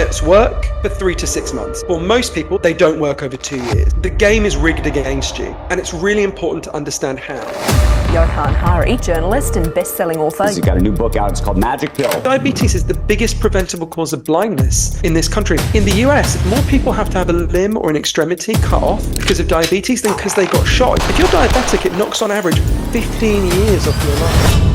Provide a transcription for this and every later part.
Diets work for 3 to 6 months. For most people, they don't work over 2 years. The game is rigged against you, and it's really important to understand how. Johann Hari, journalist and best-selling author. He's got a new book out. It's called Magic Pill. Diabetes is the biggest preventable cause of blindness in this country. In the US, more people have to have a limb or an extremity cut off because of diabetes than because they got shot. If you're diabetic, it knocks on average 15 years off your life.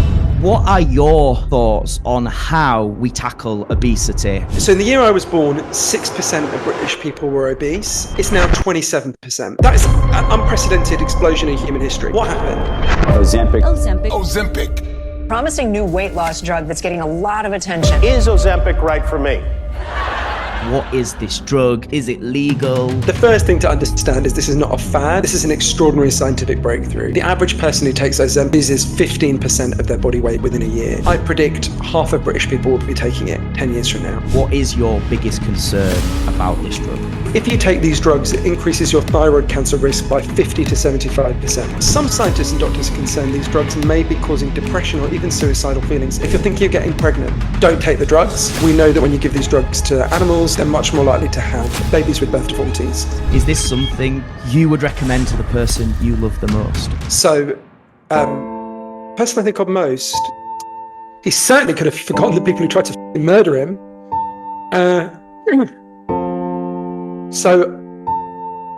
What are your thoughts on how we tackle obesity? So in the year I was born, 6% of British people were obese. It's now 27%. That is an unprecedented explosion in human history. What happened? Ozempic. Promising new weight loss drug that's getting a lot of attention. Is Ozempic right for me? What is this drug? Is it legal? The first thing to understand is this is not a fad. This is an extraordinary scientific breakthrough. The average person who takes Ozempic loses 15% of their body weight within a year. I predict half of British people will be taking it 10 years from now. What is your biggest concern about this drug? If you take these drugs, it increases your thyroid cancer risk by 50 to 75%. Some scientists and doctors are concerned these drugs may be causing depression or even suicidal feelings. If you're thinking of getting pregnant, don't take the drugs. We know that when you give these drugs to animals, they're much more likely to have babies with birth deformities. Is this something you would recommend to the person you love the most? So, person I think of most, he certainly could have forgotten the people who tried to murder him.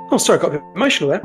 Oh, sorry, I got a bit emotional there.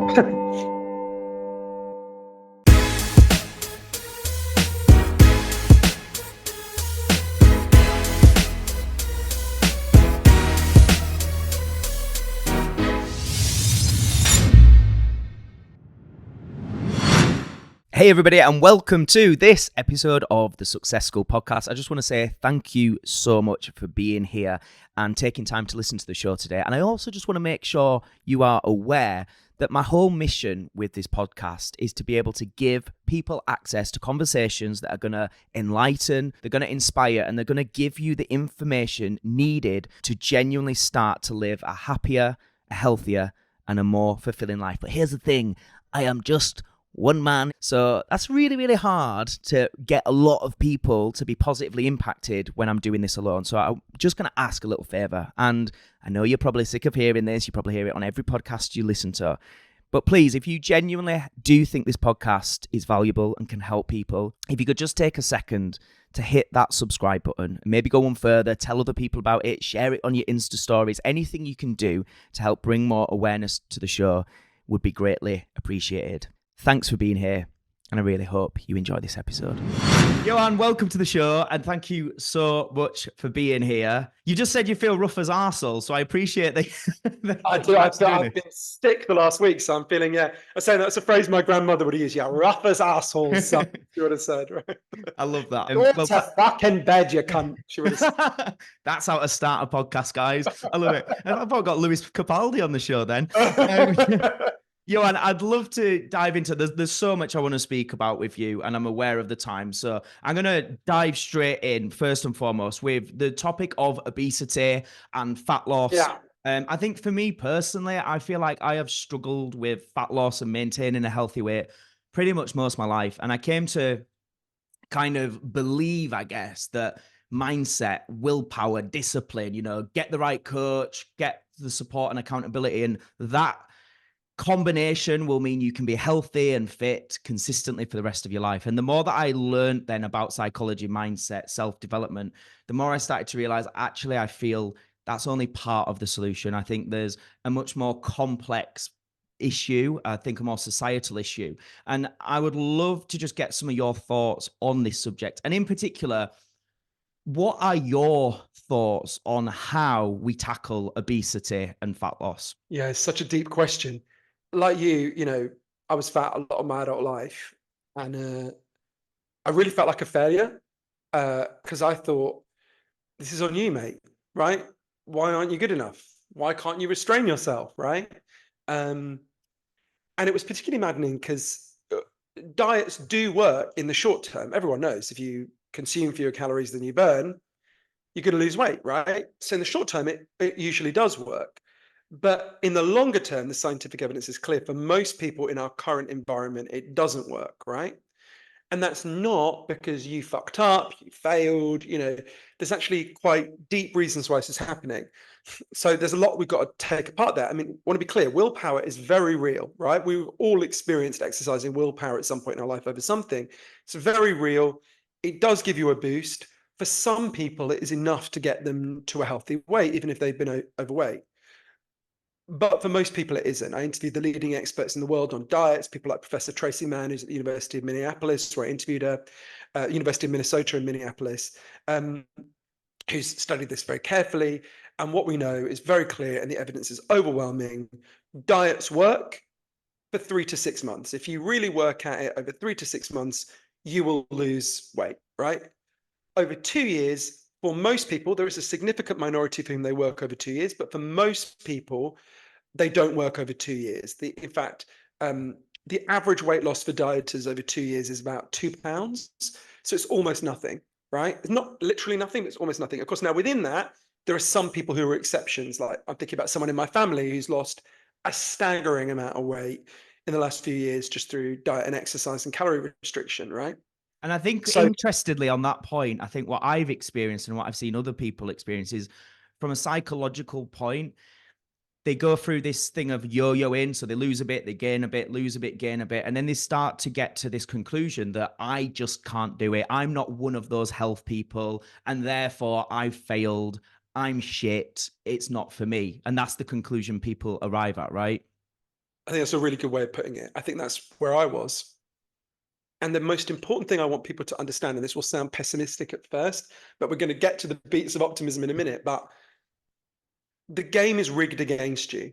Hey everybody, and welcome to this episode of the Success School podcast. I just want to say thank you so much for being here and taking time to listen to the show today. And I also just want to make sure you are aware that my whole mission with this podcast is to be able to give people access to conversations that are going to enlighten, they're going to inspire, and they're going to give you the information needed to genuinely start to live a happier, a healthier, and a more fulfilling life. But here's the thing, I am just one man. So that's really, really hard to get a lot of people to be positively impacted when I'm doing this alone. So I'm just going to ask a little favor. And I know you're probably sick of hearing this. You probably hear it on every podcast you listen to. But please, if you genuinely do think this podcast is valuable and can help people, if you could just take a second to hit that subscribe button and maybe go on further, tell other people about it, share it on your Insta stories, anything you can do to help bring more awareness to the show would be greatly appreciated. Thanks for being here, and I really hope you enjoy this episode. Johann, welcome to the show, and thank you so much for being here. You just said you feel rough as arsehole, so I appreciate that. I do. I've been sick the last week, so I'm feeling, I say that's a phrase my grandmother would use. Yeah, rough as arseholes, so she would have said, right? I love that. Go to fucking bed, you cunt, she would have said. That's how to start a podcast, guys. I love it. I've got Lewis Capaldi on the show then. Johann, I'd love to dive into there's so much I want to speak about with you, and I'm aware of the time. So I'm going to dive straight in, first and foremost, with the topic of obesity and fat loss. Yeah. I think for me personally, I feel like I have struggled with fat loss and maintaining a healthy weight pretty much most of my life. And I came to kind of believe, I guess, that mindset, willpower, discipline, get the right coach, get the support and accountability, and that combination will mean you can be healthy and fit consistently for the rest of your life. And the more that I learned then about psychology, mindset, self-development, the more I started to realize, actually, I feel that's only part of the solution. I think there's a much more complex issue, I think a more societal issue. And I would love to just get some of your thoughts on this subject. And in particular, what are your thoughts on how we tackle obesity and fat loss? Yeah, it's such a deep question. Like you, I was fat a lot of my adult life, and I really felt like a failure because I thought, this is on you, mate, right? Why aren't you good enough? Why can't you restrain yourself, right? And it was particularly maddening because diets do work in the short term. Everyone knows if you consume fewer calories than you burn, you're going to lose weight, right? So in the short term, it usually does work. But in the longer term, the scientific evidence is clear. For most people in our current environment, it doesn't work, right? And that's not because you fucked up, you failed, there's actually quite deep reasons why this is happening. So there's a lot we've got to take apart there. I mean, I want to be clear, willpower is very real, right? We've all experienced exercising willpower at some point in our life over something. It's very real. It does give you a boost. For some people, it is enough to get them to a healthy weight, even if they've been overweight. But for most people, it isn't. I interviewed the leading experts in the world on diets, people like Professor Tracy Mann, who's at the University of Minneapolis, where I interviewed her, University of Minnesota in Minneapolis, who's studied this very carefully. And what we know is very clear, and the evidence is overwhelming. Diets work for 3 to 6 months. If you really work at it over 3 to 6 months, you will lose weight, right? Over 2 years, for most people, there is a significant minority for whom they work over 2 years, but for most people, they don't work over 2 years. In fact, the average weight loss for dieters over 2 years is about 2 pounds. So it's almost nothing, right? It's not literally nothing, but it's almost nothing. Of course, now within that, there are some people who are exceptions. Like I'm thinking about someone in my family who's lost a staggering amount of weight in the last few years just through diet and exercise and calorie restriction, right? And I think, So, interestedly on that point, I think what I've experienced and what I've seen other people experience is from a psychological point, they go through this thing of yo-yoing. So they lose a bit, they gain a bit, lose a bit, gain a bit. And then they start to get to this conclusion that I just can't do it. I'm not one of those health people. And therefore I've failed. I'm shit. It's not for me. And that's the conclusion people arrive at, right? I think that's a really good way of putting it. I think that's where I was. And the most important thing I want people to understand, and this will sound pessimistic at first, but we're going to get to the beats of optimism in a minute, but the game is rigged against you.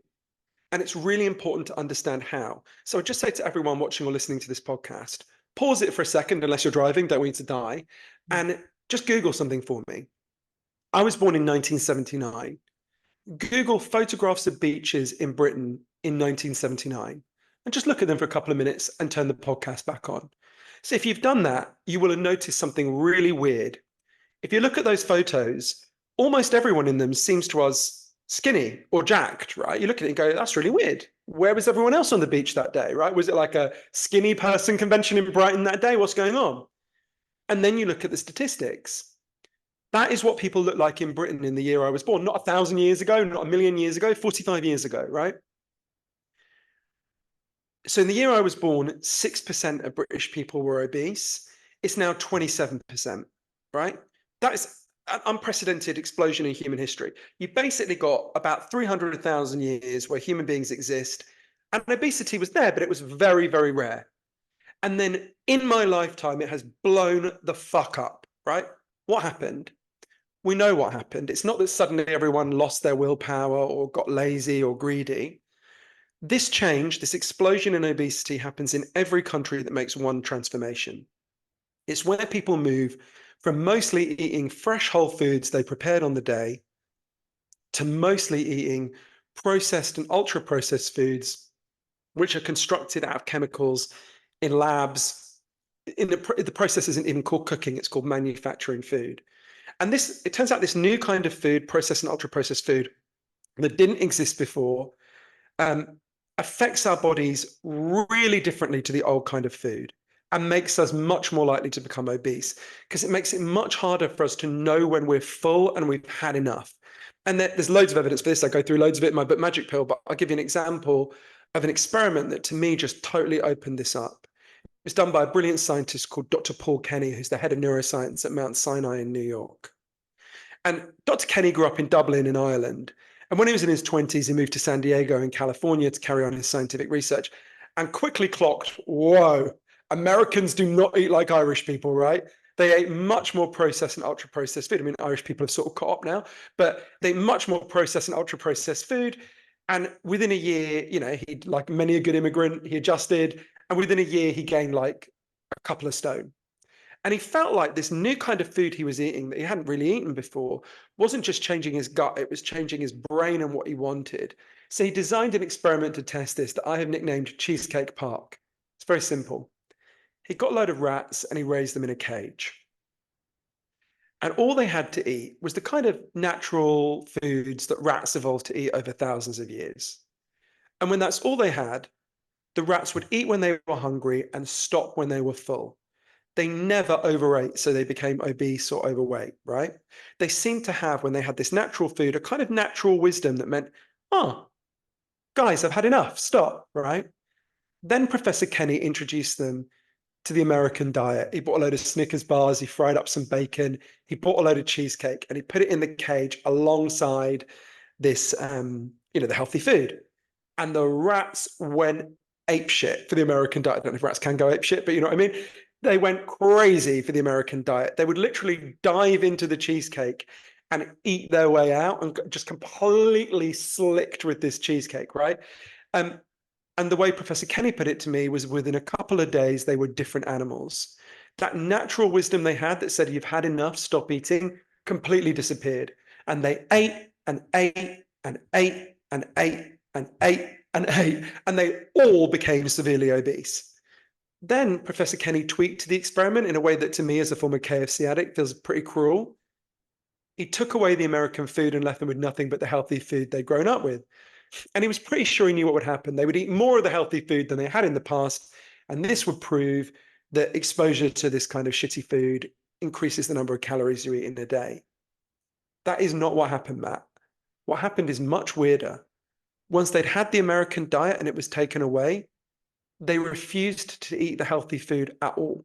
And it's really important to understand how. So I'd just say to everyone watching or listening to this podcast, pause it for a second, unless you're driving, don't want you to die, and just Google something for me. I was born in 1979. Google photographs of beaches in Britain in 1979, and just look at them for a couple of minutes and turn the podcast back on. So if you've done that, you will have noticed something really weird. If you look at those photos, almost everyone in them seems to us skinny or jacked, right? You look at it and go, that's really weird. Where was everyone else on the beach that day, right? Was it like a skinny person convention in Brighton that day? What's going on? And then you look at the statistics. That is what people look like in Britain in the year I was born, not 1,000 years ago, not a million years ago, 45 years ago, right? So in the year I was born, 6% of British people were obese. It's now 27%, right? That is an unprecedented explosion in human history. You basically got about 300,000 years where human beings exist, and obesity was there, but it was very, very rare. And then in my lifetime, it has blown the fuck up, right? What happened? We know what happened. It's not that suddenly everyone lost their willpower or got lazy or greedy. This change, this explosion in obesity happens in every country that makes one transformation. It's where people move from mostly eating fresh whole foods they prepared on the day to mostly eating processed and ultra-processed foods, which are constructed out of chemicals in labs. The process isn't even called cooking, it's called manufacturing food. And it turns out this new kind of food, processed and ultra-processed food, that didn't exist before, affects our bodies really differently to the old kind of food and makes us much more likely to become obese because it makes it much harder for us to know when we're full and we've had enough. And there's loads of evidence for this. I go through loads of it in my book, Magic Pill, but I'll give you an example of an experiment that to me just totally opened this up. It was done by a brilliant scientist called Dr. Paul Kenny, who's the head of neuroscience at Mount Sinai in New York. And Dr. Kenny grew up in Dublin in Ireland. And when he was in his 20s, he moved to San Diego in California to carry on his scientific research and quickly clocked, whoa, Americans do not eat like Irish people, right? They ate much more processed and ultra-processed food. I mean, Irish people have sort of caught up now, but they ate much more processed and ultra-processed food. And within a year, he, like many a good immigrant, he adjusted. And within a year, he gained like a couple of stone. And he felt like this new kind of food he was eating that he hadn't really eaten before wasn't just changing his gut, it was changing his brain and what he wanted. So he designed an experiment to test this that I have nicknamed Cheesecake Park. It's very simple. He got a load of rats and he raised them in a cage. And all they had to eat was the kind of natural foods that rats evolved to eat over thousands of years. And when that's all they had, the rats would eat when they were hungry and stop when they were full. they never overate, so they became obese or overweight, right? They seemed to have, when they had this natural food, a kind of natural wisdom that meant, oh, guys, I've had enough, stop, right? Then Professor Kenny introduced them to the American diet. He bought a load of Snickers bars, he fried up some bacon, he bought a load of cheesecake, and he put it in the cage alongside this, the healthy food. And the rats went apeshit for the American diet. I don't know if rats can go apeshit, but you know what I mean? They went crazy for the American diet. They would literally dive into the cheesecake and eat their way out and just completely slicked with this cheesecake, right? And the way Professor Kenny put it to me was within a couple of days, they were different animals. That natural wisdom they had that said, you've had enough, stop eating, completely disappeared. And they ate and ate and ate and ate and ate and ate, and they all became severely obese. Then Professor Kenny tweaked the experiment in a way that to me as a former KFC addict feels pretty cruel. He took away the American food and left them with nothing but the healthy food they'd grown up with. And he was pretty sure he knew what would happen. They would eat more of the healthy food than they had in the past. And this would prove that exposure to this kind of shitty food increases the number of calories you eat in a day. That is not what happened, Matt. What happened is much weirder. Once they'd had the American diet and it was taken away, they refused to eat the healthy food at all.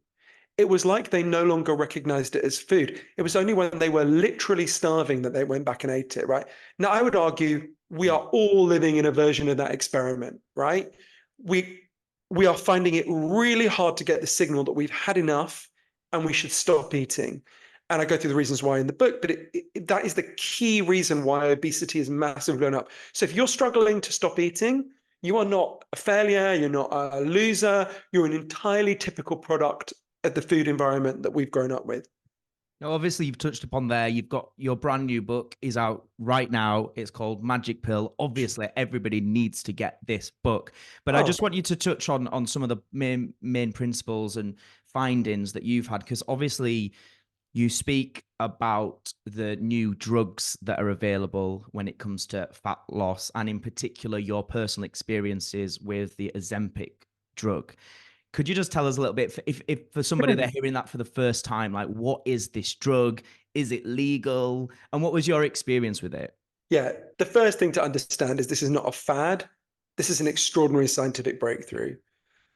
It was like they no longer recognized it as food. It was only when they were literally starving that they went back and ate it, right? Now, I would argue we are all living in a version of that experiment, right? We are finding it really hard to get the signal that we've had enough and we should stop eating. And I go through the reasons why in the book, but that is the key reason why obesity is massively blown up. So if you're struggling to stop eating, you are not a failure, you're not a loser, you're an entirely typical product of the food environment that we've grown up with. Now, obviously, you've touched upon there. You've got your brand new book is out right now. It's called Magic Pill. Obviously, everybody needs to get this book. But I just want you to touch on some of the main principles and findings that you've had, because obviously you speak about the new drugs that are available when it comes to fat loss, and in particular, your personal experiences with the Ozempic drug. Could you just tell us a little bit, if for somebody they're hearing that for the first time, like, what is this drug? Is it legal? And what was your experience with it? Yeah, the first thing to understand is this is not a fad. This is an extraordinary scientific breakthrough.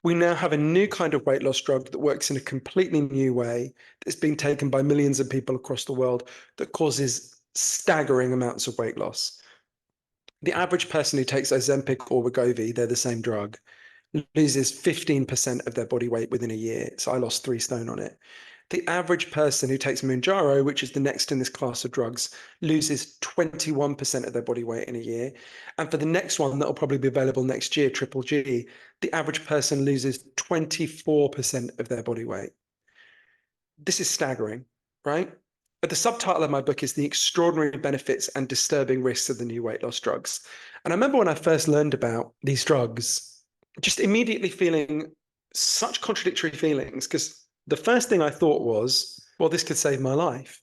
We now have a new kind of weight loss drug that works in a completely new way, that's being taken by millions of people across the world, that causes staggering amounts of weight loss. The average person who takes Ozempic or Wegovy, they're the same drug, loses 15% of their body weight within a year. So I lost 3 stone on it. The average person who takes Mounjaro, which is the next in this class of drugs, loses 21% of their body weight in a year. And for the next one that will probably be available next year, Triple G, the average person loses 24% of their body weight. This is staggering, right? But the subtitle of my book is The Extraordinary Benefits and Disturbing Risks of the New Weight Loss Drugs. And I remember when I first learned about these drugs, just immediately feeling such contradictory feelings, because the first thing I thought was, well, this could save my life.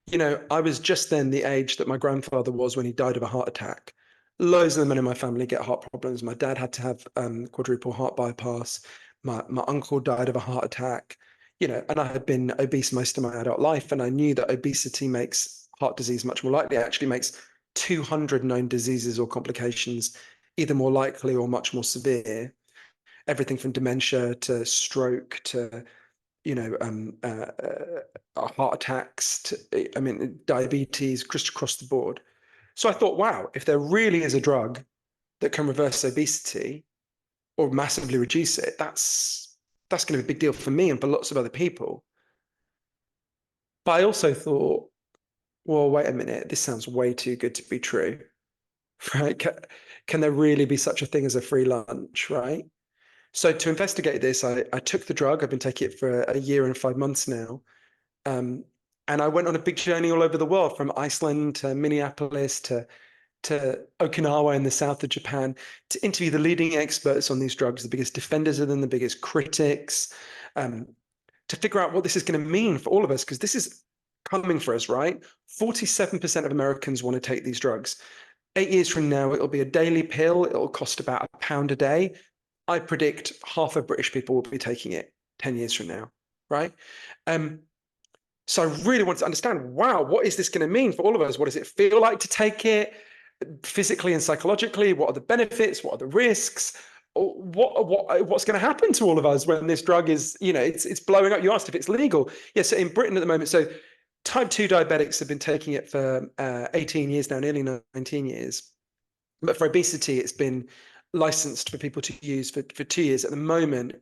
You know, I was just then the age that my grandfather was when he died of a heart attack. Loads of the men in my family get heart problems. My dad had to have quadruple heart bypass. My uncle died of a heart attack. You know, and I had been obese most of my adult life, and I knew that obesity makes heart disease much more likely. It actually makes 200 known diseases or complications either more likely or much more severe. Everything from dementia to stroke to, heart attacks to, diabetes, just across the board. So I thought, wow, if there really is a drug that can reverse obesity or massively reduce it, that's going to be a big deal for me and for lots of other people. But I also thought, well, wait a minute, this sounds way too good to be true, right? Can there really be such a thing as a free lunch, right? So to investigate this, I took the drug. I've been taking it for a year and 5 months now. And I went on a big journey all over the world, from Iceland to Minneapolis to Okinawa in the south of Japan, to interview the leading experts on these drugs, the biggest defenders of them, the biggest critics, to figure out what this is going to mean for all of us, because this is coming for us, right? 47% of Americans want to take these drugs. 8 years from now, it'll be a daily pill. It'll cost about £1 a day. I predict half of British people will be taking it 10 years from now. right? So I really wanted to understand, wow, what is this going to mean for all of us? What does it feel like to take it physically and psychologically? What are the benefits? What are the risks? What's going to happen to all of us when this drug is, it's blowing up? You asked if it's legal. Yes, in Britain at the moment, so type 2 diabetics have been taking it for 18 years now, nearly 19 years. But for obesity, it's been licensed for people to use for 2 years. At the moment,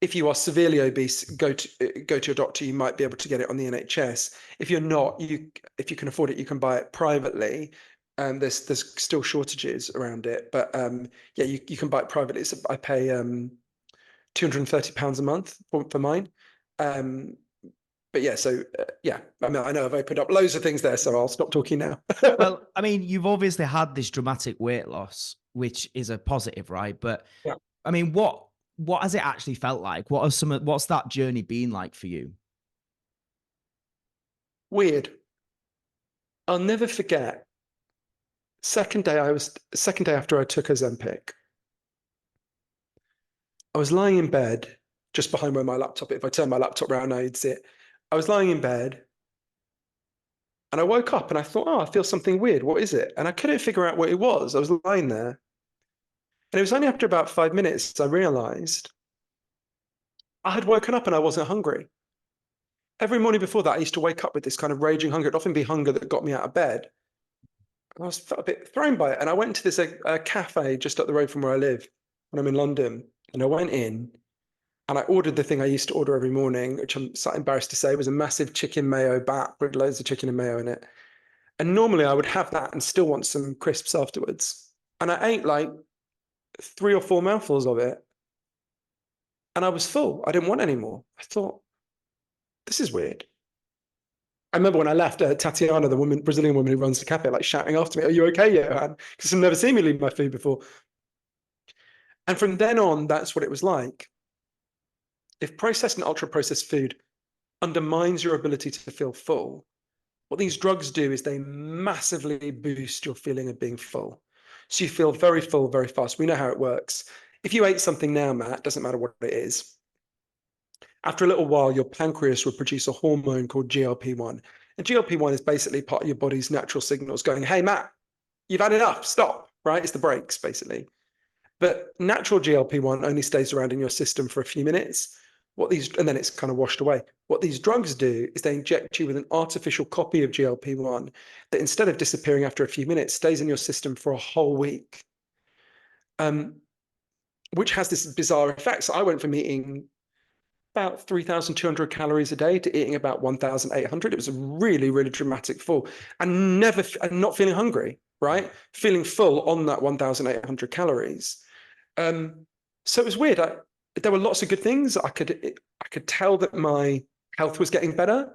if you are severely obese, go to your doctor. You might be able to get it on the NHS. If you're not, if you can afford it, you can buy it privately. There's still shortages around it, but yeah, you can buy it privately. So I pay £230 a month for mine. But yeah, so yeah, I mean, I know I've opened up loads of things there, so I'll stop talking now. Well, I mean, you've obviously had this dramatic weight loss, which is a positive, right? But Yeah. I mean, what has it actually felt like? What's that journey been like for you? Weird. I'll never forget. Second day after I took Ozempic, I was lying in bed just behind where my laptop. If I turn my laptop around, I'd see it. I was lying in bed, and I woke up and I thought, oh, I feel something weird. What is it? And I couldn't figure out what it was. I was lying there, and it was only after about 5 minutes I realized I had woken up and I wasn't hungry. Every morning before that, I used to wake up with this kind of raging hunger. It'd often be hunger that got me out of bed. I was felt a bit thrown by it. And I went to this cafe just up the road from where I live when I'm in London. And I went in and I ordered the thing I used to order every morning, which I'm slightly embarrassed to say was a massive chicken mayo bat with loads of chicken and mayo in it. And normally I would have that and still want some crisps afterwards. And I ate like 3 or 4 mouthfuls of it. And I was full. I didn't want any more. I thought, this is weird. I remember when I left, Tatiana, the Brazilian woman who runs the cafe, like shouting after me, "Are you okay, Johan?" Because I've never seen me leave my food before. And from then on, that's what it was like. If processed and ultra-processed food undermines your ability to feel full, what these drugs do is they massively boost your feeling of being full. So you feel very full very fast. We know how it works. If you ate something now, Matt, doesn't matter what it is, after a little while, your pancreas will produce a hormone called GLP-1. And GLP-1 is basically part of your body's natural signals going, hey, Matt, you've had enough, stop, right? It's the brakes, basically. But natural GLP-1 only stays around in your system for a few minutes. And then it's kind of washed away. What these drugs do is they inject you with an artificial copy of GLP-1 that instead of disappearing after a few minutes, stays in your system for a whole week, which has this bizarre effect. So I went from eating about 3,200 calories a day to eating about 1,800. It was a really, really dramatic fall, and not feeling hungry, right? Feeling full on that 1,800 calories. So it was weird. There were lots of good things. I could tell that my health was getting better.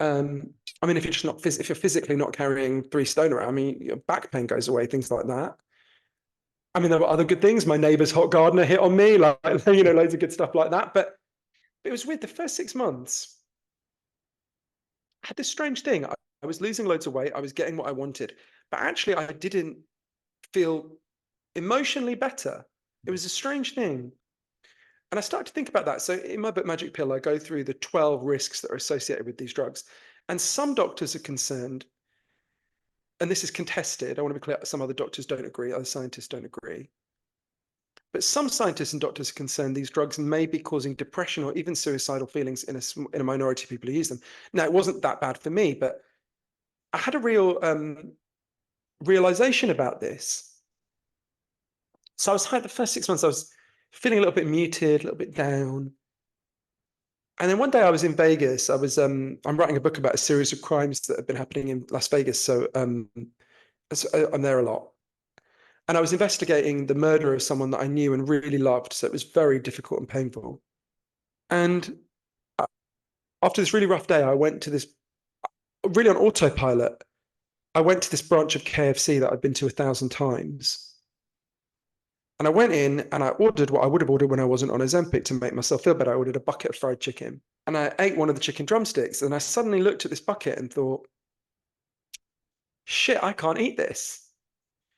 I mean, if you're physically not carrying 3 stone around, I mean, your back pain goes away, things like that. I mean, there were other good things. My neighbor's hot gardener hit on me, like, loads of good stuff like that. But it was weird. The first 6 months, I had this strange thing. I was losing loads of weight. I was getting what I wanted, but actually I didn't feel emotionally better. It was a strange thing. And I started to think about that. So in my book, Magic Pill, I go through the 12 risks that are associated with these drugs. And some doctors are concerned, and this is contested. I want to be clear, some other doctors don't agree, other scientists don't agree. But some scientists and doctors are concerned these drugs may be causing depression or even suicidal feelings in a minority of people who use them. Now, it wasn't that bad for me, but I had a real realization about this. So I was the first 6 months, I was feeling a little bit muted, a little bit down. And then one day I was in Vegas. I'm writing a book about a series of crimes that have been happening in Las Vegas. So I'm there a lot. And I was investigating the murder of someone that I knew and really loved. So it was very difficult and painful. And after this really rough day, I went to this, really on autopilot, I went to this branch of KFC that I'd been to 1,000 times. And I went in and I ordered what I would have ordered when I wasn't on Ozempic to make myself feel better. I ordered a bucket of fried chicken. And I ate one of the chicken drumsticks. And I suddenly looked at this bucket and thought, shit, I can't eat this.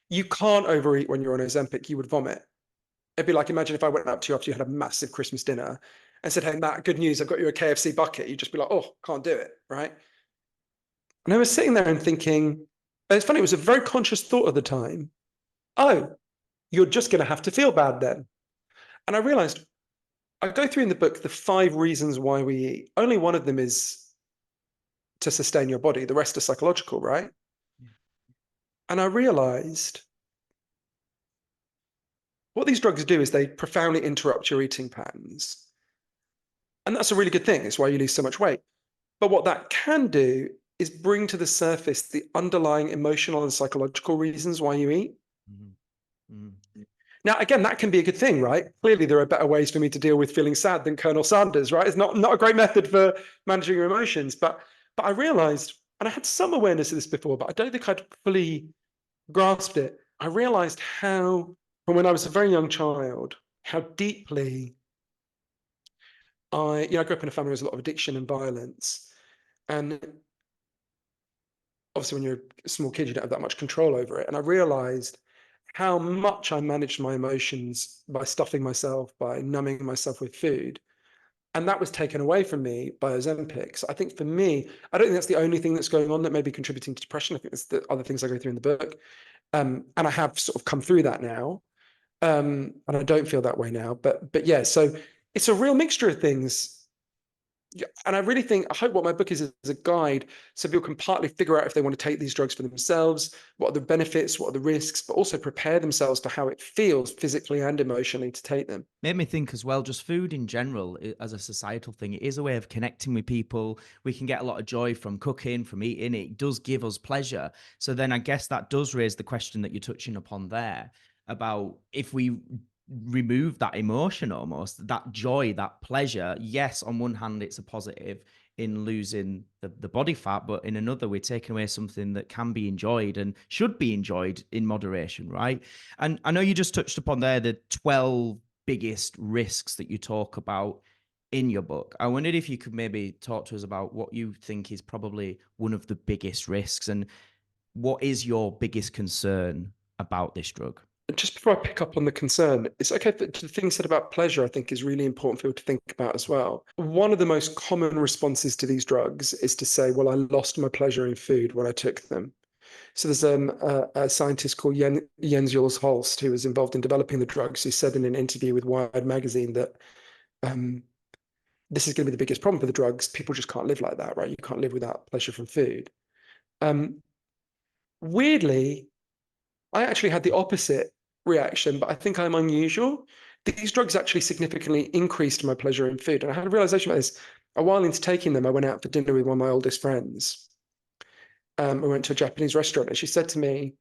You can't overeat when you're on Ozempic. You would vomit. It'd be like, imagine if I went up to you after you had a massive Christmas dinner and said, hey, Matt, good news, I've got you a KFC bucket, you'd just be like, oh, can't do it, right? And I was sitting there and thinking, and it's funny, it was a very conscious thought at the time, oh, you're just going to have to feel bad then. And I realized, I go through in the book the 5 reasons why we eat. Only one of them is to sustain your body. The rest are psychological, right? Yeah. And I realized what these drugs do is they profoundly interrupt your eating patterns. And that's a really good thing. It's why you lose so much weight. But what that can do is bring to the surface the underlying emotional and psychological reasons why you eat. Mm-hmm. Mm-hmm. Now, again, that can be a good thing, right? Clearly, there are better ways for me to deal with feeling sad than Colonel Sanders, right? It's not a great method for managing your emotions. But I realized, and I had some awareness of this before, but I don't think I'd fully grasped it. I realized how, from when I was a very young child, how deeply I grew up in a family with a lot of addiction and violence. And obviously, when you're a small kid, you don't have that much control over it. And I realized how much I managed my emotions by stuffing myself, by numbing myself with food. And that was taken away from me by ozempic. So I think for me, I don't think that's the only thing that's going on that may be contributing to depression. I think it's the other things I go through in the book. And I have sort of come through that now. And I don't feel that way now. But yeah, so it's a real mixture of things. And I really think, I hope what my book is a guide so people can partly figure out if they want to take these drugs for themselves, what are the benefits, what are the risks, but also prepare themselves to how it feels physically and emotionally to take them. Made me think as well, just food in general, as a societal thing, it is a way of connecting with people. We can get a lot of joy from cooking, from eating. It does give us pleasure. So then I guess that does raise the question that you're touching upon there about if we remove that emotion, almost that joy, that pleasure. Yes, on one hand it's a positive in losing the body fat, but in another we're taking away something that can be enjoyed and should be enjoyed in moderation, right? And I know you just touched upon there the 12 biggest risks that you talk about in your book. I wondered if you could maybe talk to us about what you think is probably one of the biggest risks and what is your biggest concern about this drug? Just before I pick up on the concern, it's okay, the thing said about pleasure, I think is really important for people to think about as well. One of the most common responses to these drugs is to say, well, I lost my pleasure in food when I took them. So there's a scientist called Jens Jules Holst, who was involved in developing the drugs, who said in an interview with Wired magazine that this is going to be the biggest problem for the drugs. People just can't live like that, right? You can't live without pleasure from food. Weirdly, I actually had the opposite reaction, but I think I'm unusual. These drugs actually significantly increased my pleasure in food. And I had a realization about this. A while into taking them, I went out for dinner with one of my oldest friends. We went to a Japanese restaurant and she said to me,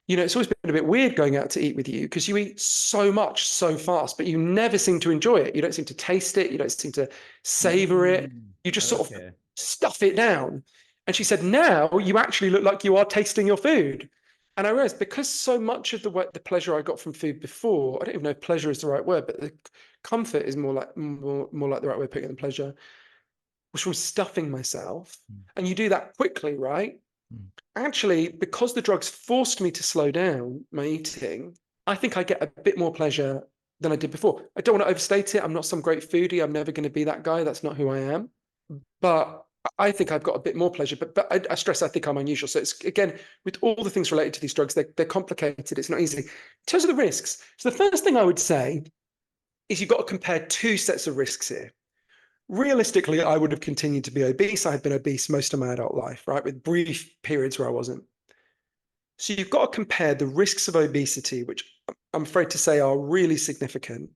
it's always been a bit weird going out to eat with you because you eat so much so fast, but you never seem to enjoy it. You don't seem to taste it. You don't seem to savor it. You just sort of stuff it down. And she said, now you actually look like you are tasting your food. And I realized because so much of the pleasure I got from food before, I don't even know if pleasure is the right word, but the comfort is more like the right way of putting it than pleasure, was from stuffing myself. And you do that quickly, right? Actually, because the drugs forced me to slow down my eating, I think I get a bit more pleasure than I did before. I don't want to overstate it. I'm not some great foodie. I'm never going to be that guy. That's not who I am. But I think I've got a bit more pleasure. But I stress I think I'm unusual. So it's, again, with all the things related to these drugs, they're complicated. It's not easy. In terms of the risks, so the first thing I would say is you've got to compare 2 sets of risks here. Realistically, I would have continued to be obese. I had been obese most of my adult life, right? With brief periods where I wasn't. So you've got to compare the risks of obesity, which I'm afraid to say are really significant,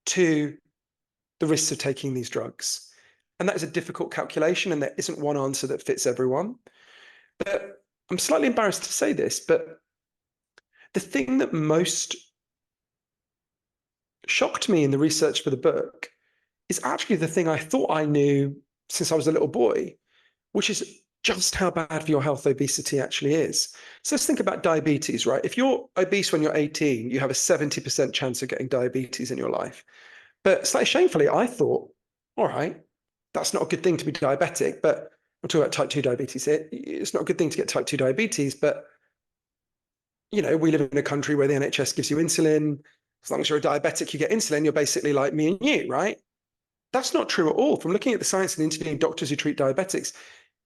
to the risks of taking these drugs. And that is a difficult calculation, and there isn't one answer that fits everyone. But I'm slightly embarrassed to say this, but the thing that most shocked me in the research for the book is actually the thing I thought I knew since I was a little boy, which is just how bad for your health obesity actually is. So let's think about diabetes, right? If you're obese when you're 18, you have a 70% chance of getting diabetes in your life. But slightly shamefully, I thought, all right, that's not a good thing to be diabetic, but I'm talking about type 2 diabetes here. It's not a good thing to get type 2 diabetes, but we live in a country where the NHS gives you insulin. As long as you're a diabetic, you get insulin, you're basically like me and you, right? That's not true at all. From looking at the science and interviewing doctors who treat diabetics,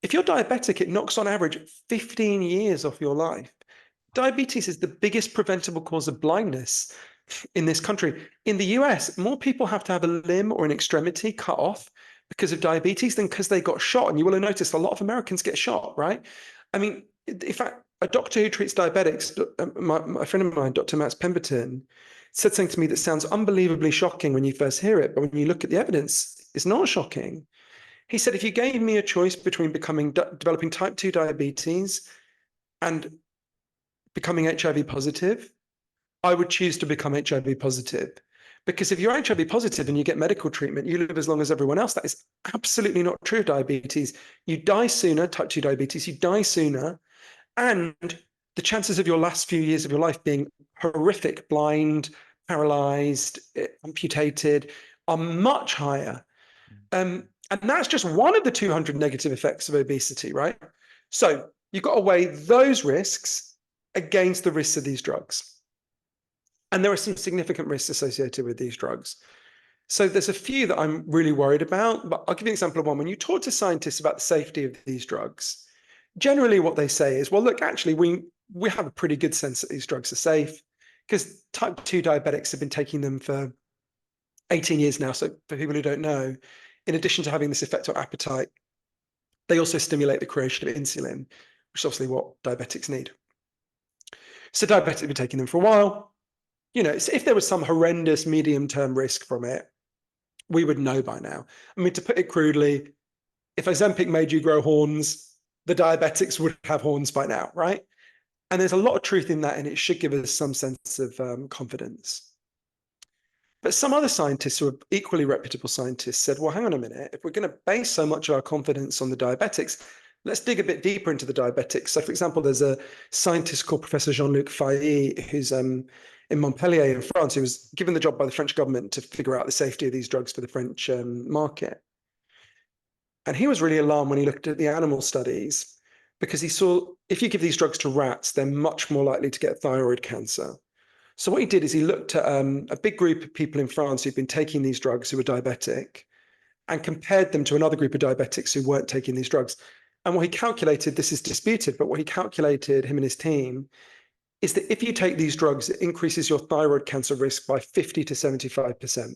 if you're diabetic, it knocks on average 15 years off your life. Diabetes is the biggest preventable cause of blindness in this country. In the US, more people have to have a limb or an extremity cut off because of diabetes than because they got shot. And you will have noticed a lot of Americans get shot, right? I mean, in fact, a doctor who treats diabetics, my friend of mine, Dr. Matt Pemberton, said something to me that sounds unbelievably shocking when you first hear it, but when you look at the evidence, it's not shocking. He said, if you gave me a choice between developing type 2 diabetes and becoming HIV positive, I would choose to become HIV positive. Because if you're HIV positive and you get medical treatment, you live as long as everyone else. That is absolutely not true of diabetes. You die sooner, type 2 diabetes, you die sooner. And the chances of your last few years of your life being horrific, blind, paralyzed, amputated, are much higher. And that's just one of the 200 negative effects of obesity, right? So you've got to weigh those risks against the risks of these drugs. And there are some significant risks associated with these drugs. So there's a few that I'm really worried about, but I'll give you an example of one. When you talk to scientists about the safety of these drugs, generally what they say is, well, look, actually, we have a pretty good sense that these drugs are safe because type 2 diabetics have been taking them for 18 years now. So for people who don't know, in addition to having this effect on appetite, they also stimulate the creation of insulin, which is obviously what diabetics need. So diabetics have been taking them for a while. You know, if there was some horrendous medium-term risk from it, we would know by now. I mean, to put it crudely, if Ozempic made you grow horns, the diabetics would have horns by now, right? And there's a lot of truth in that, and it should give us some sense of confidence. But some other scientists who are equally reputable scientists said, well, hang on a minute, if we're going to base so much of our confidence on the diabetics, let's dig a bit deeper into the diabetics. So, for example, there's a scientist called Professor Jean-Luc Failly, who's in Montpellier in France, who was given the job by the French government to figure out the safety of these drugs for the French market. And he was really alarmed when he looked at the animal studies, because he saw if you give these drugs to rats, they're much more likely to get thyroid cancer. So what he did is he looked at a big group of people in France who'd been taking these drugs who were diabetic and compared them to another group of diabetics who weren't taking these drugs. And what he calculated, this is disputed, but what he calculated, him and his team, is that if you take these drugs, it increases your thyroid cancer risk by 50 to 75%.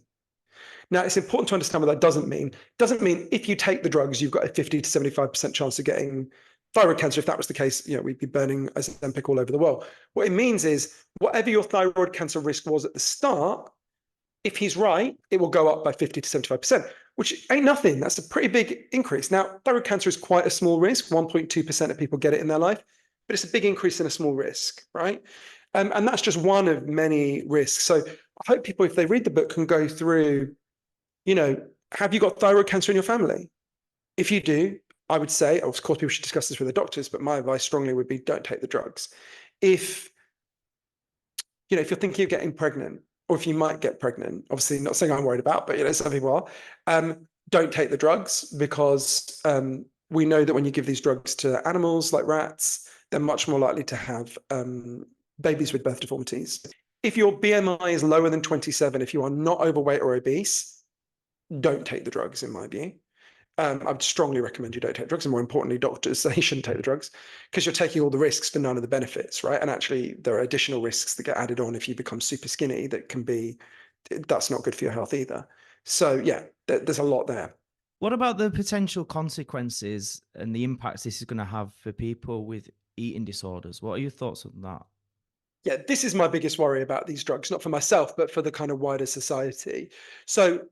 Now, it's important to understand what that doesn't mean. It doesn't mean if you take the drugs, you've got a 50 to 75% chance of getting thyroid cancer. If that was the case, you know, we'd be burning Ozempic all over the world. What it means is whatever your thyroid cancer risk was at the start, if he's right, it will go up by 50 to 75%, which ain't nothing. That's a pretty big increase. Now, thyroid cancer is quite a small risk. 1.2% of people get it in their life, but it's a big increase in a small risk, right? And that's just one of many risks. So I hope people, if they read the book, can go through, you know, have you got thyroid cancer in your family? If you do, I would say, of course, people should discuss this with their doctors, but my advice strongly would be don't take the drugs. If, you know, if you're thinking of getting pregnant, or if you might get pregnant, obviously not saying I'm worried about, but, you know, some people are, don't take the drugs because we know that when you give these drugs to animals like rats, they're much more likely to have babies with birth deformities. If your BMI is lower than 27, if you are not overweight or obese, don't take the drugs, in my view. I would strongly recommend you don't take drugs. And more importantly, doctors say you shouldn't take the drugs because you're taking all the risks for none of the benefits, right? And actually, there are additional risks that get added on if you become super skinny that can be, that's not good for your health either. So yeah, there's a lot there. What about the potential consequences and the impacts this is going to have for people with eating disorders? What are your thoughts on that? Yeah, this is my biggest worry about these drugs, not for myself, but for the kind of wider society. So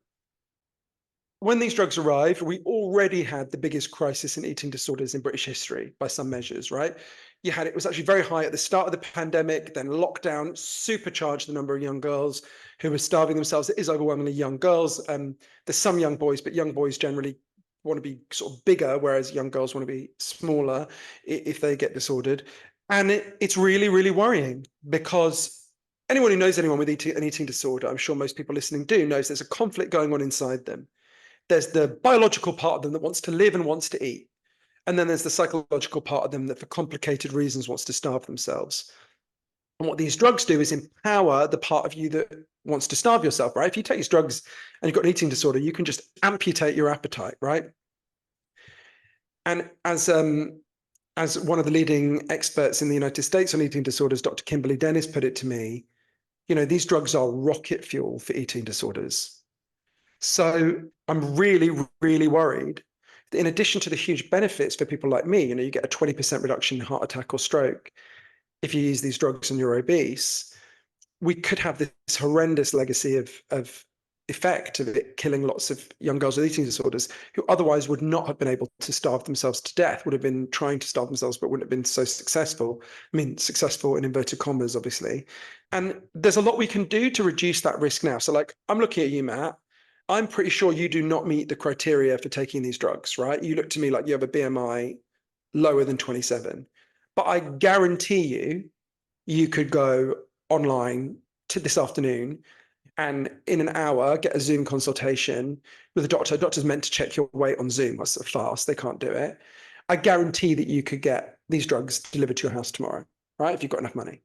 when these drugs arrived, we already had the biggest crisis in eating disorders in British history by some measures, right? It was actually very high at the start of the pandemic, then lockdown supercharged the number of young girls who were starving themselves. It is overwhelmingly young girls. There's some young boys, but young boys generally want to be sort of bigger, whereas young girls want to be smaller if they get disordered. And it's really, really worrying because anyone who knows anyone with an eating disorder, I'm sure most people listening do, knows there's a conflict going on inside them. There's the biological part of them that wants to live and wants to eat. And then there's the psychological part of them that for complicated reasons wants to starve themselves. And what these drugs do is empower the part of you that wants to starve yourself, right? If you take these drugs and you've got an eating disorder, you can just amputate your appetite, right? And as one of the leading experts in the United States on eating disorders, Dr. Kimberly Dennis, put it to me, these drugs are rocket fuel for eating disorders. So I'm really, really worried that in addition to the huge benefits for people like me, you get a 20% reduction in heart attack or stroke if you use these drugs and you're obese, we could have this horrendous legacy of effect of it killing lots of young girls with eating disorders who otherwise would not have been able to starve themselves to death, would have been trying to starve themselves, but wouldn't have been so successful. I mean, successful in inverted commas, obviously. And there's a lot we can do to reduce that risk now. So like, I'm looking at you, Matt. I'm pretty sure you do not meet the criteria for taking these drugs, right? You look to me like you have a BMI lower than 27. But I guarantee you could go online to this afternoon and in an hour get a Zoom consultation with a doctor. A doctor's meant to check your weight on Zoom. That's fast. They can't do it. I guarantee that you could get these drugs delivered to your house tomorrow, right? If you've got enough money.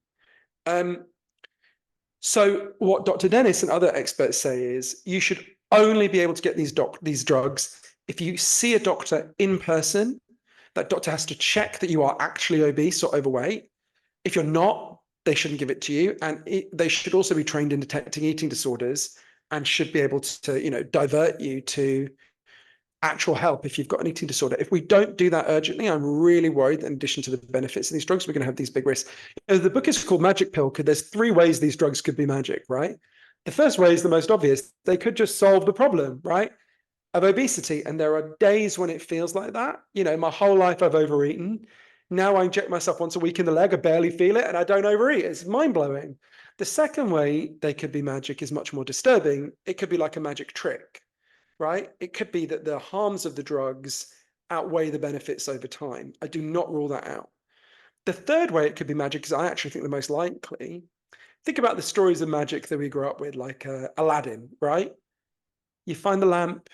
So what Dr. Dennis and other experts say is you should only be able to get these drugs if you see a doctor in person. That doctor has to check that you are actually obese or overweight. If you're not, they shouldn't give it to you. And they should also be trained in detecting eating disorders and should be able to, divert you to actual help if you've got an eating disorder. If we don't do that urgently, I'm really worried that in addition to the benefits of these drugs, we're going to have these big risks. The book is called Magic Pill because there's 3 ways these drugs could be magic, right? The first way is the most obvious. They could just solve the problem, right, of obesity. And there are days when it feels like that. My whole life I've overeaten. Now I inject myself once a week in the leg, I barely feel it, and I don't overeat. It's mind-blowing. The second way they could be magic is much more disturbing. It could be like a magic trick, right? It could be that the harms of the drugs outweigh the benefits over time. I do not rule that out. The third way it could be magic is I actually think the most likely. Think about the stories of magic that we grew up with, like Aladdin, right? You find the lamp,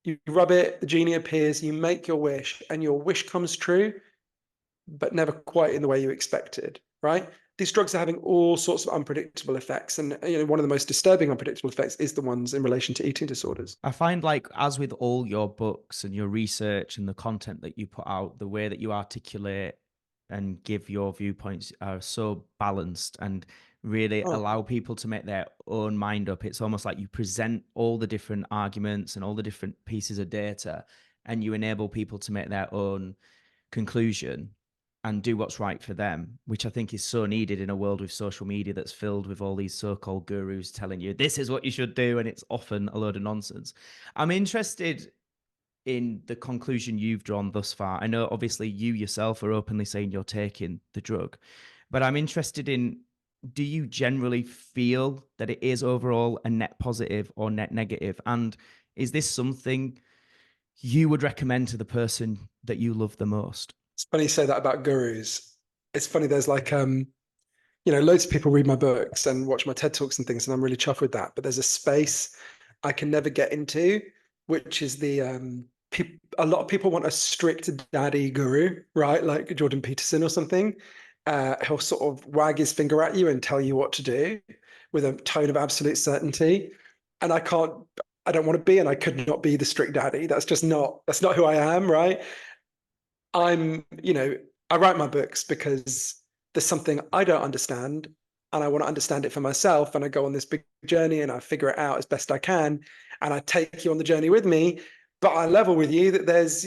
you rub it, the genie appears, you make your wish, and your wish comes true, but never quite in the way you expected, right? These drugs are having all sorts of unpredictable effects. And one of the most disturbing unpredictable effects is the ones in relation to eating disorders. I find, like, as with all your books and your research and the content that you put out, the way that you articulate and give your viewpoints are so balanced and really allow people to make their own mind up. It's almost like you present all the different arguments and all the different pieces of data, and you enable people to make their own conclusion and do what's right for them, which I think is so needed in a world with social media that's filled with all these so-called gurus telling you this is what you should do, and it's often a load of nonsense. I'm interested in the conclusion you've drawn thus far. I know obviously you yourself are openly saying you're taking the drug, but I'm interested in, do you generally feel that it is overall a net positive or net negative? And is this something you would recommend to the person that you love the most? It's funny you say that about gurus. It's funny, there's like, loads of people read my books and watch my TED Talks and things, and I'm really chuffed with that. But there's a space I can never get into, which is the, a lot of people want a strict daddy guru, right? Like Jordan Peterson or something. He'll sort of wag his finger at you and tell you what to do with a tone of absolute certainty. And I don't want to be, and I could not be the strict daddy. That's not who I am, right? I write my books because there's something I don't understand and I want to understand it for myself. And I go on this big journey and I figure it out as best I can. And I take you on the journey with me. But I level with you that there's,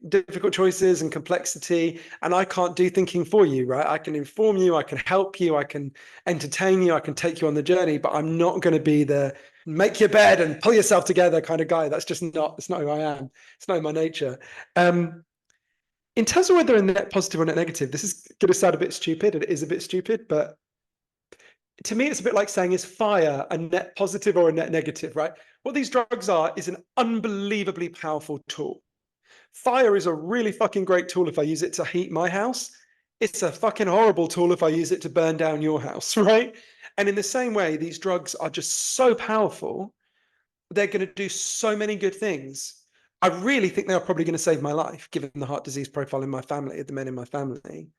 difficult choices and complexity, and I can't do thinking for you, right? I can inform you, I can help you, I can entertain you, I can take you on the journey, but I'm not going to be the make your bed and pull yourself together kind of guy. It's not who I am. It's not in my nature. In terms of whether a net positive or net negative, this is going to sound a bit stupid, and it is a bit stupid, but to me, it's a bit like saying, is fire a net positive or a net negative, right? What these drugs are is an unbelievably powerful tool. Fire is a really fucking great tool if I use it to heat my house. It's a fucking horrible tool if I use it to burn down your house, right? And in the same way, these drugs are just so powerful. They're going to do so many good things. I really think they are probably going to save my life, given the heart disease profile in my family, the men in my family.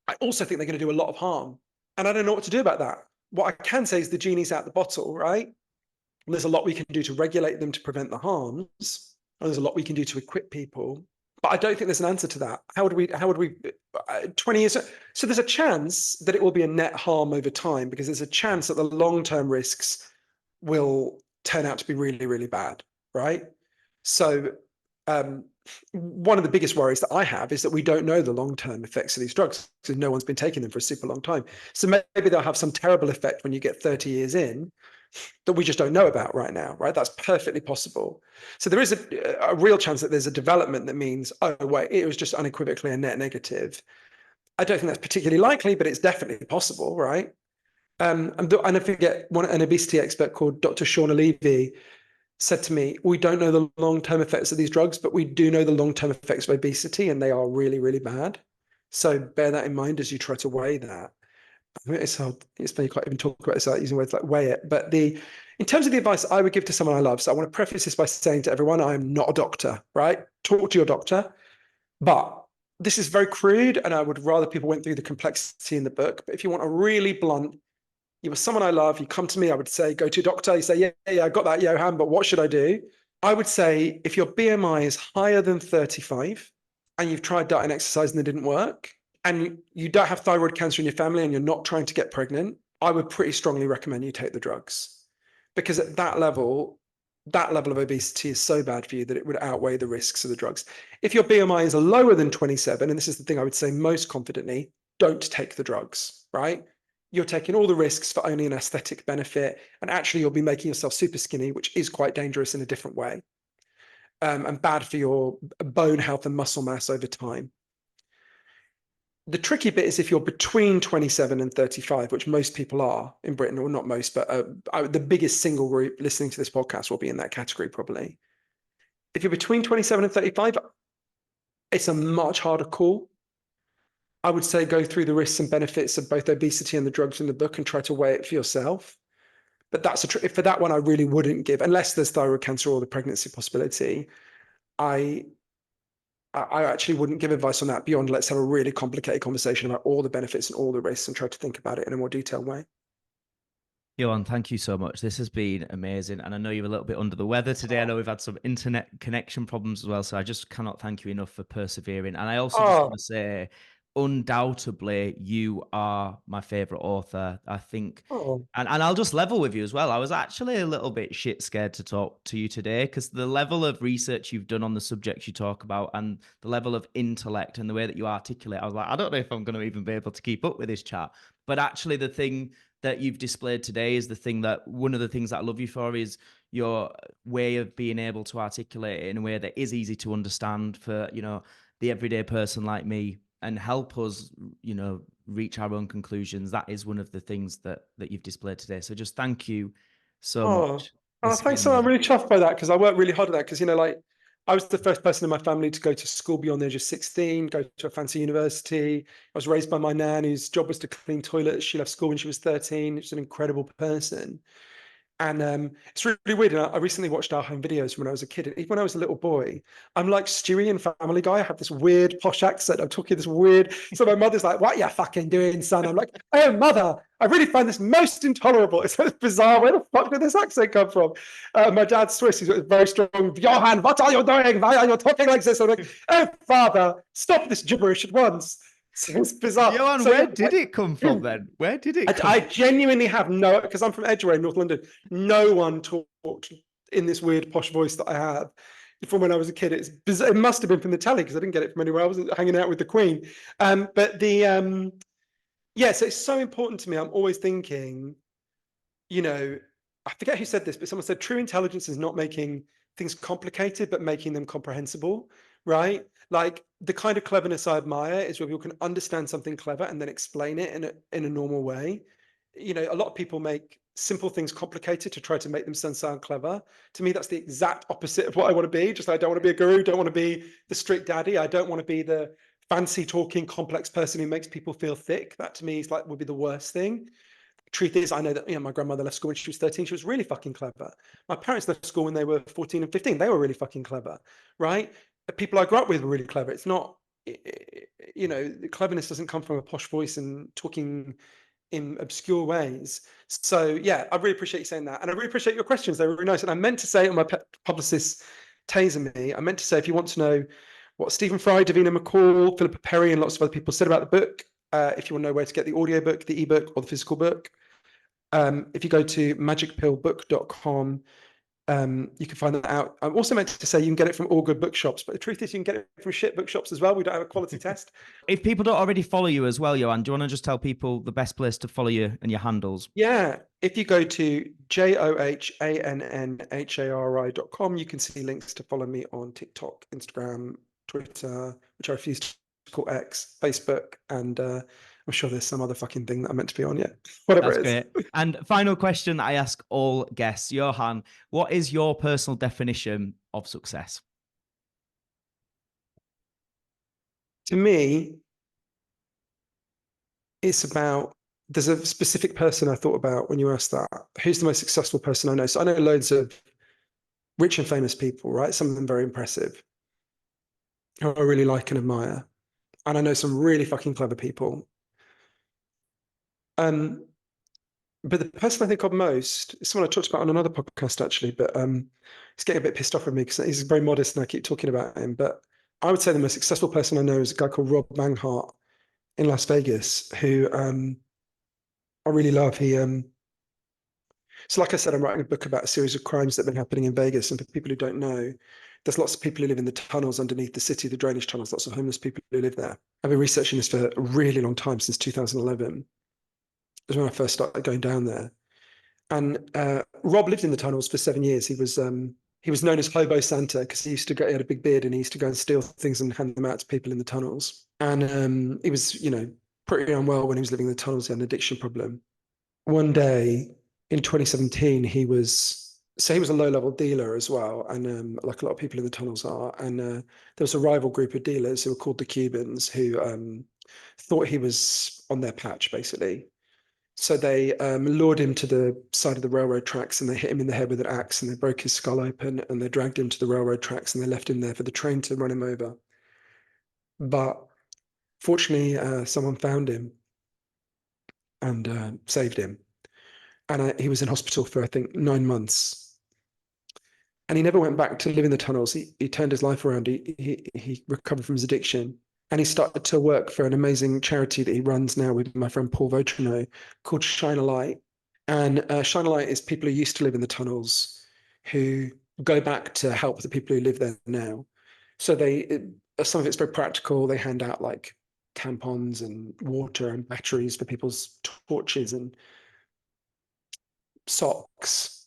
I also think they're going to do a lot of harm. And I don't know what to do about that. What I can say is the genie's out the bottle, right? There's a lot we can do to regulate them to prevent the harms. And there's a lot we can do to equip people. But I don't think there's an answer to that. How would we 20 years? So there's a chance that it will be a net harm over time, because there's a chance that the long-term risks will turn out to be really, really bad, right? So one of the biggest worries that I have is that we don't know the long-term effects of these drugs, because no one's been taking them for a super long time. So maybe they'll have some terrible effect when you get 30 years in that we just don't know about right now, right? That's perfectly possible. So there is a real chance that there's a development that means, oh, wait, it was just unequivocally a net negative. I don't think that's particularly likely, but it's definitely possible, right? And I forget, an obesity expert called Dr. Shauna Levy said to me, we don't know the long-term effects of these drugs, but we do know the long-term effects of obesity, and they are really, really bad. So bear that in mind as you try to weigh that. It's hard. It's funny, you can't even talk about this without using words like weigh it. But in terms of the advice I would give to someone I love, so I want to preface this by saying to everyone, I am not a doctor, right? Talk to your doctor. But this is very crude, and I would rather people went through the complexity in the book. But if you want a really blunt, you were someone I love, you come to me, I would say, go to a doctor. You say, yeah, I got that, Johann, but what should I do? I would say, if your BMI is higher than 35 and you've tried diet and exercise and it didn't work, and you don't have thyroid cancer in your family and you're not trying to get pregnant, I would pretty strongly recommend you take the drugs. Because at that level of obesity is so bad for you that it would outweigh the risks of the drugs. If your BMI is lower than 27, and this is the thing I would say most confidently, don't take the drugs, right? You're taking all the risks for only an aesthetic benefit, and actually you'll be making yourself super skinny, which is quite dangerous in a different way, and bad for your bone health and muscle mass over time. The tricky bit is if you're between 27 and 35, which most people are in Britain, or not most, but the biggest single group listening to this podcast will be in that category probably. If you're between 27 and 35, it's a much harder call. I would say go through the risks and benefits of both obesity and the drugs in the book and try to weigh it for yourself. But that's for that one, I really wouldn't give, unless there's thyroid cancer or the pregnancy possibility. I actually wouldn't give advice on that beyond let's have a really complicated conversation about all the benefits and all the risks and try to think about it in a more detailed way. Johann, thank you so much. This has been amazing. And I know you're a little bit under the weather today. I know we've had some internet connection problems as well. So I just cannot thank you enough for persevering. And I also just want to say, undoubtedly, you are my favorite author. I think, and I'll just level with you as well. I was actually a little bit shit scared to talk to you today, because the level of research you've done on the subjects you talk about and the level of intellect and the way that you articulate, I was like, I don't know if I'm going to even be able to keep up with this chat. But actually, the thing that you've displayed today is one of the things that I love you for is your way of being able to articulate it in a way that is easy to understand for, the everyday person like me, and help us, reach our own conclusions. That is one of the things that you've displayed today. So just thank you so much. Thanks. So I'm really chuffed by that, because I worked really hard at that, because, I was the first person in my family to go to school beyond the age of 16, go to a fancy university. I was raised by my nan, whose job was to clean toilets. She left school when she was 13. She's an incredible person. And it's really weird. And I recently watched our home videos from when I was a kid. And even when I was a little boy, I'm like Stewie in Family Guy. I have this weird posh accent. I'm talking this weird. So my mother's like, "What you fucking doing, son?" I'm like, "Oh, mother, I really find this most intolerable." It's so bizarre. Where the fuck did this accent come from? My dad's Swiss. He's got very strong. "Johann, what are you doing? Why are you talking like this?" I'm like, "Oh, father, stop this gibberish at once." So it's bizarre. Johann, where did it come from then? Where did it come I genuinely have because I'm from Edgware, North London. No one talked in this weird posh voice that I have from when I was a kid. It's bizarre. It must have been from the telly, because I didn't get it from anywhere. I wasn't hanging out with the Queen. So it's so important to me. I'm always thinking, I forget who said this, but someone said true intelligence is not making things complicated, but making them comprehensible, right? Like, the kind of cleverness I admire is where people can understand something clever and then explain it in a normal way. A lot of people make simple things complicated to try to make them sound clever. To me, that's the exact opposite of what I want to be. Just like, I don't want to be a guru, don't want to be the strict daddy. I don't want to be the fancy talking complex person who makes people feel thick. That to me is would be the worst thing. Truth is, I know that my grandmother left school when she was 13. She was really fucking clever. My parents left school when they were 14 and 15. They were really fucking clever, right? The people I grew up with were really clever. It's not cleverness doesn't come from a posh voice and talking in obscure ways. So yeah, I really appreciate you saying that, and I really appreciate your questions. They were really nice. And I meant to say on my publicist taser me, I meant to say, if you want to know what Stephen Fry, Davina McCall, Philippa Perry, and lots of other people said about the book, if you want to know where to get the audiobook, the ebook, or the physical book, if you go to magicpillbook.com, you can find that out. I'm also meant to say you can get it from all good bookshops, but the truth is you can get it from shit bookshops as well. We don't have a quality test. If people don't already follow you as well, Johann, do you want to just tell people the best place to follow you and your handles? Yeah, if you go to johannhari.com, you can see links to follow me on TikTok, Instagram, Twitter, which I refuse to call X, Facebook, and I'm sure there's some other fucking thing that I'm meant to be on yet. Whatever That's it is. great. And final question that I ask all guests, Johann, what is your personal definition of success? To me, it's about, there's a specific person I thought about when you asked that. Who's the most successful person I know? So I know loads of rich and famous people, right? Some of them very impressive, who I really like and admire. And I know some really fucking clever people. But the person I think of most is someone I talked about on another podcast, actually, but he's getting a bit pissed off with me because he's very modest and I keep talking about him. But I would say the most successful person I know is a guy called Rob Manghart in Las Vegas, who I really love. So like I said, I'm writing a book about a series of crimes that have been happening in Vegas. And for people who don't know, there's lots of people who live in the tunnels underneath the city, the drainage tunnels, lots of homeless people who live there. I've been researching this for a really long time, since 2011. Was when I first started going down there. And Rob lived in the tunnels for 7 years. He was known as Hobo Santa because he had a big beard and he used to go and steal things and hand them out to people in the tunnels. And he was, pretty unwell when he was living in the tunnels. He had an addiction problem. One day in 2017, he was a low-level dealer as well, and like a lot of people in the tunnels are. And there was a rival group of dealers who were called the Cubans, who thought he was on their patch, basically. So they lured him to the side of the railroad tracks and they hit him in the head with an axe and they broke his skull open and they dragged him to the railroad tracks and they left him there for the train to run him over. But fortunately, someone found him and saved him. And he was in hospital for, I think, 9 months. And he never went back to live in the tunnels. He turned his life around. He recovered from his addiction. And he started to work for an amazing charity that he runs now with my friend Paul Vautrinot called Shine a Light. And Shine a Light is people who used to live in the tunnels who go back to help the people who live there now. So some of it's very practical. They hand out like tampons and water and batteries for people's torches and socks.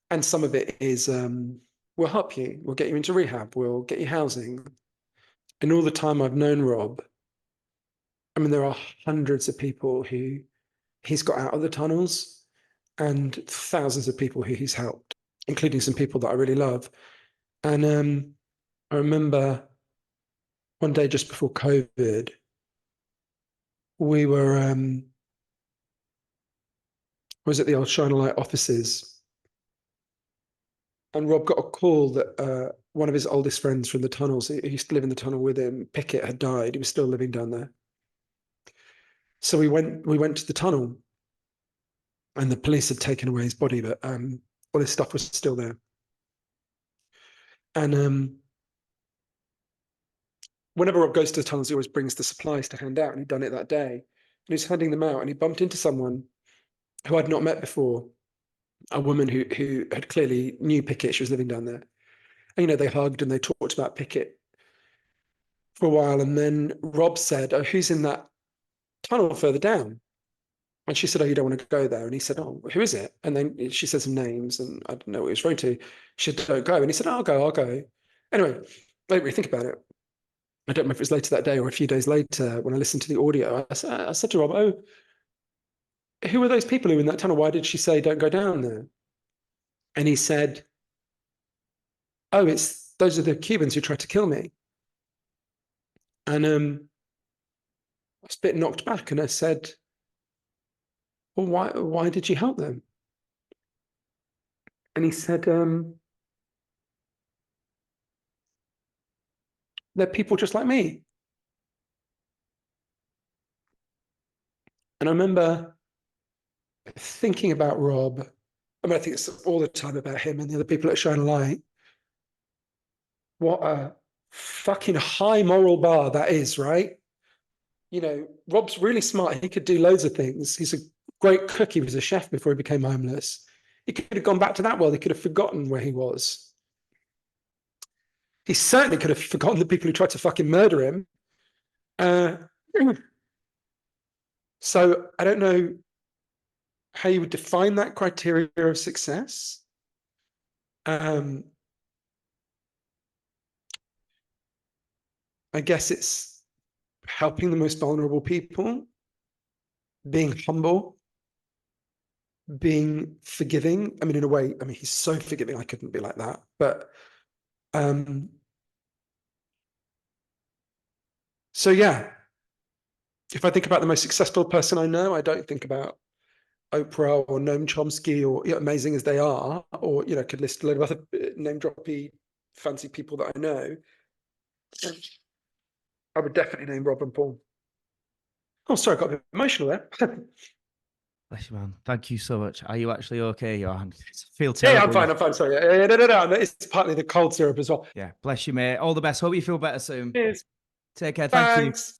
And some of it is, we'll help you. We'll get you into rehab. We'll get you housing. And all the time I've known Rob, I mean, there are hundreds of people who he's got out of the tunnels and thousands of people who he's helped, including some people that I really love. And I remember one day just before COVID, we was at the old Shine a Light offices. And Rob got a call that one of his oldest friends from the tunnels, he used to live in the tunnel with him, Pickett, had died. He was still living down there. So we went to the tunnel and the police had taken away his body, but all his stuff was still there. And whenever Rob goes to the tunnels, he always brings the supplies to hand out, and he'd done it that day. And he was handing them out and he bumped into someone who I'd not met before, a woman who had clearly knew Pickett. She was living down there. And, they hugged and they talked about Pickett for a while. And then Rob said, "Oh, who's in that tunnel further down?" And she said, "Oh, you don't want to go there." And he said, "Oh, who is it?" And then she said some names and I didn't know what he was referring to. She said, "Don't go." And he said, "Oh, I'll go. Anyway, I didn't really think about it. I don't know if it was later that day or a few days later when I listened to the audio. I said to Rob, "Oh, who are those people who are in that tunnel? Why did she say don't go down there?" And he said, "Oh, those are the Cubans who tried to kill me." And I was a bit knocked back and I said, "Well, why did you help them?" And he said, They're people just like me. And I remember thinking about Rob. I mean, I think it's all the time about him and the other people that shine a light. What a fucking high moral bar that is, right? You know, Rob's really smart. He could do loads of things. He's a great cook. He was a chef before he became homeless. He could have gone back to that world. He could have forgotten where he was. He certainly could have forgotten the people who tried to fucking murder him. So I don't know how you would define that criteria of success. I guess it's helping the most vulnerable people, being humble, being forgiving. I mean, in a way, I mean, he's so forgiving, I couldn't be like that. But so yeah, if I think about the most successful person I know, I don't think about Oprah or Noam Chomsky, or, you know, amazing as they are, or, you know, could list a load of other name droppy fancy people that I know. I would definitely name Rob and Paul. Oh, sorry, I got a bit emotional there. Bless you, man. Thank you so much. Are you actually okay, Johann? I feel Yeah, terrible. I'm fine. Sorry. No. It's partly the cold syrup as well. Yeah, bless you, mate. All the best. Hope you feel better soon. Cheers. Take care. Thank you. Thanks.